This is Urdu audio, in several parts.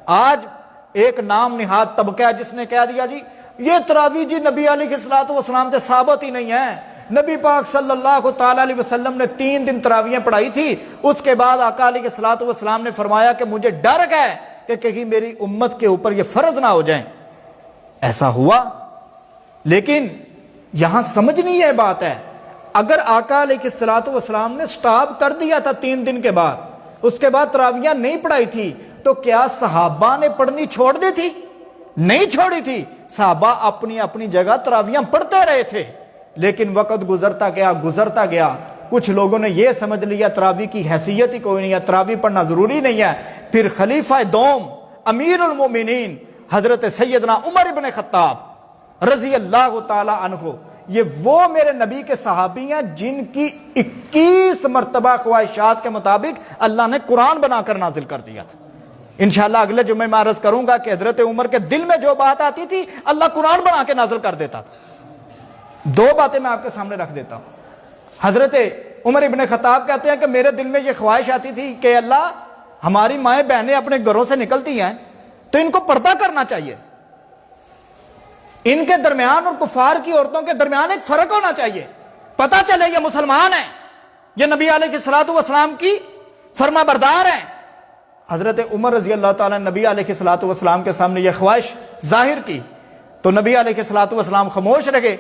آج ایک نام نہاد طبقہ ہے جس نے کہہ دیا جی یہ تراویح جی نبی علیہ السلام سے ثابت ہی نہیں ہے، نبی پاک صلی اللہ تعالی علیہ وسلم نے 3 دن تراویحیں پڑھائی تھی، اس کے بعد آقا علیہ السلام نے فرمایا کہ مجھے ڈر ہے کہ کہیں میری امت کے اوپر یہ فرض نہ ہو جائیں۔ ایسا ہوا، لیکن یہاں سمجھنی یہ بات ہے، اگر آقا علیہ السلام نے سٹاپ کر دیا تھا 3 دن کے بعد، اس کے بعد تراویحیں نہیں پڑھائی تھی، تو کیا صحابہ نے پڑھنی چھوڑ دی تھی؟ نہیں چھوڑی تھی، صحابہ اپنی اپنی جگہ تراویحیں پڑھتے رہے تھے، لیکن وقت گزرتا گیا کچھ لوگوں نے یہ سمجھ لیا تراویح کی حیثیت ہی کوئی نہیں ہے، تراویح پڑھنا ضروری نہیں ہے۔ پھر خلیفہ دوم امیر المومنین حضرت سیدنا عمر ابن خطاب رضی اللہ تعالی عنہ، یہ وہ میرے نبی کے صحابی ہیں جن کی 21 مرتبہ خواہشات کے مطابق اللہ نے قرآن بنا کر نازل کر دیا تھا۔ انشاءاللہ اگلے جمعے میں عرض کروں گا کہ حضرت عمر کے دل میں جو بات آتی تھی اللہ قرآن بنا کے نازل کر دیتا تھا۔ 2 باتیں میں آپ کے سامنے رکھ دیتا ہوں۔ حضرت عمر ابن خطاب کہتے ہیں کہ میرے دل میں یہ خواہش آتی تھی کہ اللہ ہماری مائیں بہنیں اپنے گھروں سے نکلتی ہیں تو ان کو پردہ کرنا چاہیے، ان کے درمیان اور کفار کی عورتوں کے درمیان ایک فرق ہونا چاہیے، پتہ چلے یہ مسلمان ہیں، یہ نبی علیہ السلام کی فرما بردار ہیں۔ حضرت عمر رضی اللہ تعالیٰ نے نبی علیہ السلام کے سامنے یہ خواہش ظاہر کی تو نبی علیہ السلام خاموش رہے،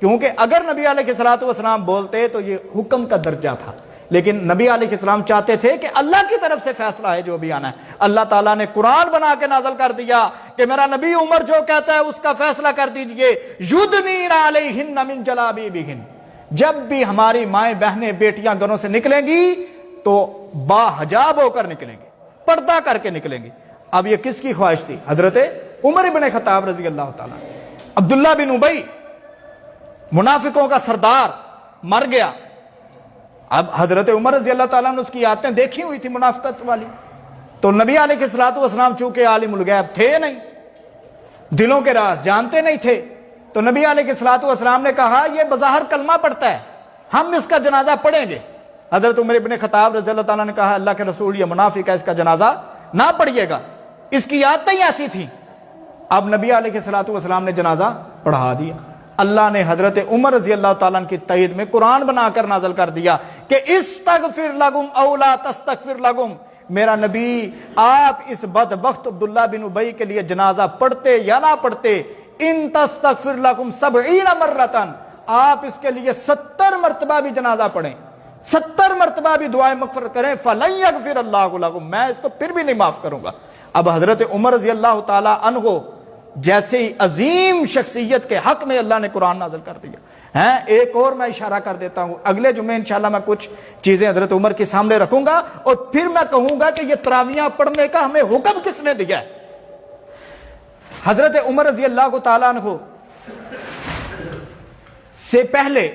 کیونکہ اگر نبی علیہ السلام بولتے تو یہ حکم کا درجہ تھا، لیکن نبی علیہ السلام چاہتے تھے کہ اللہ کی طرف سے فیصلہ ہے جو بھی آنا ہے۔ اللہ تعالیٰ نے قرآن بنا کے نازل کر دیا کہ میرا نبی عمر جو کہتا ہے اس کا فیصلہ کر دیجئے، یدنین علیہن من جلابیبہن، جب بھی ہماری مائیں بہنیں بیٹیاں گھروں سے نکلیں گی تو باحجاب ہو کر نکلیں گی، پردہ کر کے نکلیں گی۔ اب یہ کس کی خواہش تھی؟ حضرت عمر ابن خطاب رضی اللہ تعالیٰ۔ عبداللہ بن ابی منافقوں کا سردار مر گیا، اب حضرت عمر رضی اللہ تعالیٰ نے اس کی عادتیں دیکھی ہوئی تھی منافقت والی، تو نبی علیہ السلام چونکہ عالم الغیب تھے نہیں، دلوں کے راز جانتے نہیں تھے، تو نبی علیہ السلام نے کہا یہ بظاہر کلمہ پڑھتا ہے، ہم اس کا جنازہ پڑھیں گے۔ حضرت عمر ابن خطاب رضی اللہ تعالیٰ نے کہا اللہ کے رسول یہ منافق ہے، اس کا جنازہ نہ پڑھیے گا، اس کی عادتیں ہی ایسی تھیں۔ اب نبی علیہ السلام نے جنازہ پڑھا دیا۔ اللہ نے حضرت عمر رضی اللہ تعالیٰ کی تائید میں قرآن بنا کر نازل کر دیا کہ استغفر لگم او لا تستغفر لگم، میرا نبی آپ اس بدبخت عبداللہ بن ابی کے لیے جنازہ پڑھتے یا نہ پڑھتے، ان تستغفر لگم 70 مرتن، آپ اس کے لیے 70 مرتبہ بھی جنازہ پڑھیں، 70 مرتبہ بھی دعائیں مغفرت کریں، فلن یغفر اللہ لکم، میں اس کو پھر بھی نہیں معاف کروں گا۔ اب حضرت عمر رضی اللہ تعالی عنہ جیسے ہی عظیم شخصیت کے حق میں اللہ نے قرآن نازل کر دیا ہے۔ ایک اور میں اشارہ کر دیتا ہوں، اگلے جمعے انشاءاللہ میں کچھ چیزیں حضرت عمر کے سامنے رکھوں گا اور پھر میں کہوں گا کہ یہ تراویحیں پڑھنے کا ہمیں حکم کس نے دیا ہے۔ حضرت عمر رضی اللہ تعالیٰ عنہ سے پہلے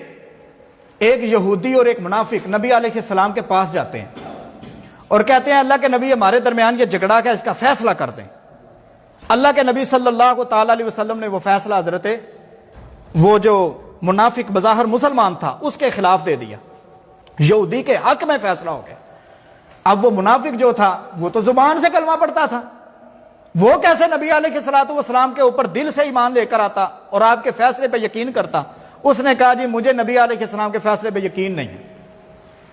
ایک یہودی اور ایک منافق نبی علیہ السلام کے پاس جاتے ہیں اور کہتے ہیں اللہ کے نبی ہمارے درمیان یہ جھگڑا ہے، اس کا فیصلہ کر دیں۔ اللہ کے نبی صلی اللہ تعالی علیہ وسلم نے وہ فیصلہ حضرت وہ جو منافق بظاہر مسلمان تھا اس کے خلاف دے دیا، یہودی کے حق میں فیصلہ ہو گیا۔ اب وہ منافق جو تھا وہ تو زبان سے کلمہ پڑھتا تھا، وہ کیسے نبی علیہ السلام کے اوپر دل سے ایمان لے کر آتا اور آپ کے فیصلے پہ یقین کرتا؟ اس نے کہا جی مجھے نبی علیہ السلام کے فیصلے پہ یقین نہیں ہے،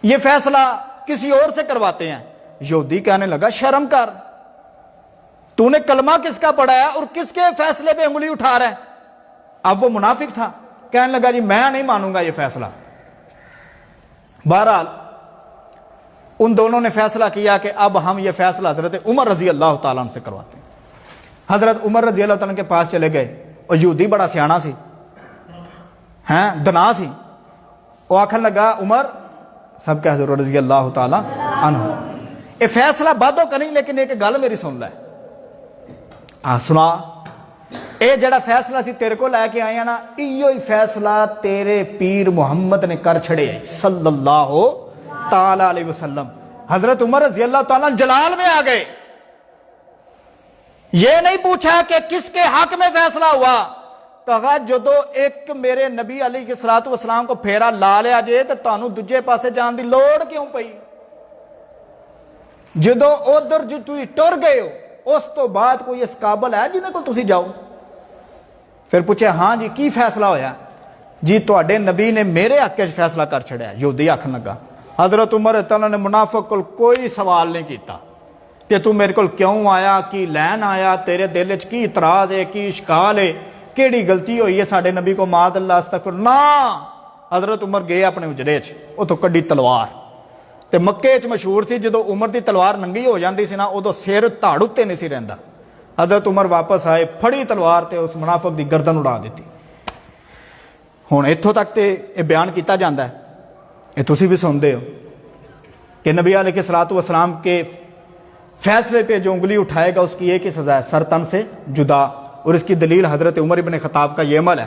یہ فیصلہ کسی اور سے کرواتے ہیں۔ یہودی کہنے لگا شرم کر، تو نے کلمہ کس کا پڑھا ہے اور کس کے فیصلے پہ انگلی اٹھا رہا ہے؟ اب وہ منافق تھا، کہنے لگا جی میں نہیں مانوں گا یہ فیصلہ۔ بہرحال ان دونوں نے فیصلہ کیا کہ اب ہم یہ فیصلہ حضرت عمر رضی اللہ تعالیٰ عنہ سے کرواتے ہیں۔ حضرت عمر رضی اللہ تعالیٰ کے پاس چلے گئے اور یہودی بڑا سیانا سی دنا سی، وہ آخر لگا عمر سب کے حضرت رضی اللہ تعالیٰ عنہ یہ فیصلہ باتوں کریں لیکن ایک گل میری سن لے، سنا اے جڑا فیصلہ سی تیرے کو لے کے آئے ہیں نا، ایو ہی فیصلہ تیرے پیر محمد نے کر چھڑے صلی اللہ تعالی علیہ وسلم۔ حضرت عمر رضی اللہ تعالیٰ جلال میں آ گئے، یہ نہیں پوچھا کہ کس کے حق میں فیصلہ ہوا، کہا جدو ایک میرے نبی علیہ السلام کو پھیرا لا لیا جے تو تانوں دوجے پاسے جان دی لوڑ کیوں پئی؟ جدو ادھر جو تھی ٹر گئے ہو اس تو بعد کوئی اس قابل ہے جنہیں کو تسی جاؤ؟ پھر پوچھے ہاں جی کی فیصلہ ہویا؟ جی تواڈے نبی نے میرے حق وچ فیصلہ کر چھڑیا۔ یہودی آکھن لگا حضرت عمر رضی اللہ عنہ نے منافق کو کوئی سوال نہیں کیتا کہ تو میرے کو کیوں آیا، کی لین آیا، تیرے دل وچ کی اعتراض ہے، کی اشکال ہے، کیڑی غلطی ہوئی ہے ساڈے نبی کو معاذ اللہ استغفر نہ۔ حضرت عمر گئے اپنے اجرے چ، او تو کڈی تلوار تے مکے چ مشہور تھی جدو عمر دی تلوار ننگی ہو جاندی سی نا ادو سر دھاڑ اتے نہیں سی رہندا۔ حضرت عمر واپس آئے، پھڑی تلوار تے اس منافق دی گردن اڑا دیتی۔ ہن اتھوں تک تے یہ بیان کیتا جاندا ہے، یہ تسی بھی سنتے ہو کہ نبی علیہ الصلوۃ والسلام کے فیصلے پہ جو انگلی اٹھائے گا اس کی ایک ہی سزا ہے، سر تن سے جدا، اور اس کی دلیل حضرت عمر ابن خطاب کا یہ عمل ہے۔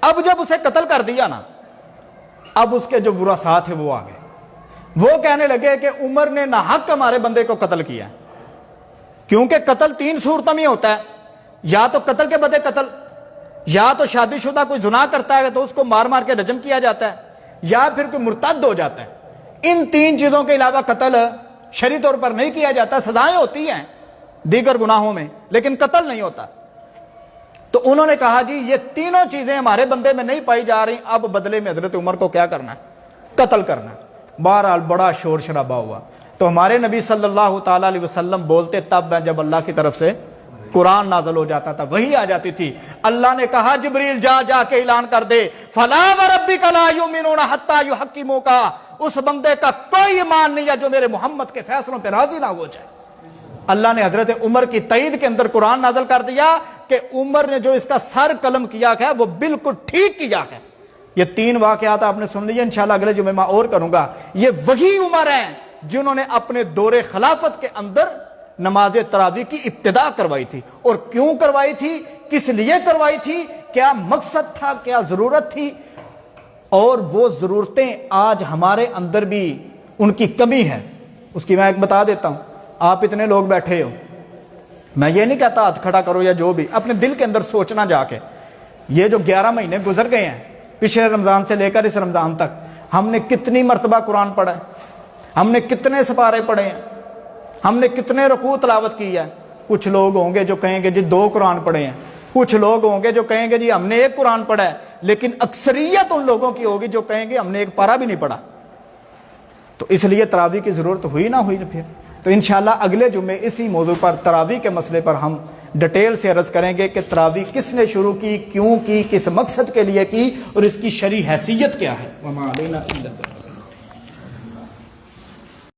اب جب اسے قتل کر دیا نا، اب اس کے جو برا ساتھ ہے وہ آ گئے، وہ کہنے لگے کہ عمر نے ناحق ہمارے بندے کو قتل کیا ہے، کیونکہ قتل تین صورتوں میں ہوتا ہے، یا تو قتل کے بدلے قتل، یا تو شادی شدہ کوئی زنا کرتا ہے تو اس کو مار مار کے رجم کیا جاتا ہے، یا پھر کوئی مرتد ہو جاتا ہے۔ ان تین چیزوں کے علاوہ قتل شرعی طور پر نہیں کیا جاتا، سزائیں ہوتی ہیں دیگر گناہوں میں لیکن قتل نہیں ہوتا۔ تو انہوں نے کہا جی یہ تینوں چیزیں ہمارے بندے میں نہیں پائی جا رہی، اب بدلے میں حضرت عمر کو کیا کرنا ہے؟ قتل کرنا ہے۔ بہرحال بڑا شور شرابہ ہوا، تو ہمارے نبی صلی اللہ تعالی علیہ وسلم بولتے تب جب اللہ کی طرف سے قرآن نازل ہو جاتا تھا، وہی آ جاتی تھی۔ اللہ نے کہا جبریل جا کے اعلان کر دے، فلا وربک لا یؤمنون حتی یحکموک، اس بندے کا کوئی ایمان نہیں ہے جو میرے محمد کے فیصلوں پہ راضی نہ ہو جائے۔ اللہ نے حضرت عمر کی تائید کے اندر قرآن نازل کر دیا کہ عمر نے جو اس کا سر قلم کیا ہے وہ بالکل ٹھیک کیا ہے۔ یہ تین واقعات آپ نے سن لیے، انشاءاللہ اگلے جمعے میں اور کروں گا۔ یہ وہی عمر ہیں جنہوں نے اپنے دور خلافت کے اندر نماز تراویح کی ابتدا کروائی تھی، اور کیوں کروائی تھی، کس لیے کروائی تھی، کیا مقصد تھا، کیا ضرورت تھی، اور وہ ضرورتیں آج ہمارے اندر بھی ان کی کمی ہے۔ اس کی میں ایک بتا دیتا ہوں۔ آپ اتنے لوگ بیٹھے ہو، میں یہ نہیں کہتا ہاتھ کھڑا کرو یا جو بھی، اپنے دل کے اندر سوچنا جا کے، یہ جو 11 مہینے گزر گئے ہیں پچھلے رمضان سے لے کر اس رمضان تک، ہم نے کتنی مرتبہ قرآن پڑھا ہے، ہم نے کتنے سپارے پڑھے ہیں، ہم نے کتنے رکوع تلاوت کی ہے۔ کچھ لوگ ہوں گے جو کہیں گے جی 2 قرآن پڑھے ہیں، کچھ لوگ ہوں گے جو کہیں گے جی ہم نے 1 قرآن پڑھا ہے، لیکن اکثریت ان لوگوں کی ہوگی جو کہیں گے ہم نے 1 پارہ بھی نہیں پڑھا۔ تو اس لیے تراویح کی ضرورت ہوئی نہ ہوئی پھر تو انشاءاللہ اگلے جمعے اسی موضوع پر، تراویح کے مسئلے پر ہم ڈیٹیل سے عرض کریں گے کہ تراویح کس نے شروع کی، کیوں کی، کس مقصد کے لیے کی، اور اس کی شرعی حیثیت کیا ہے۔ وما علینا الا البلاغ۔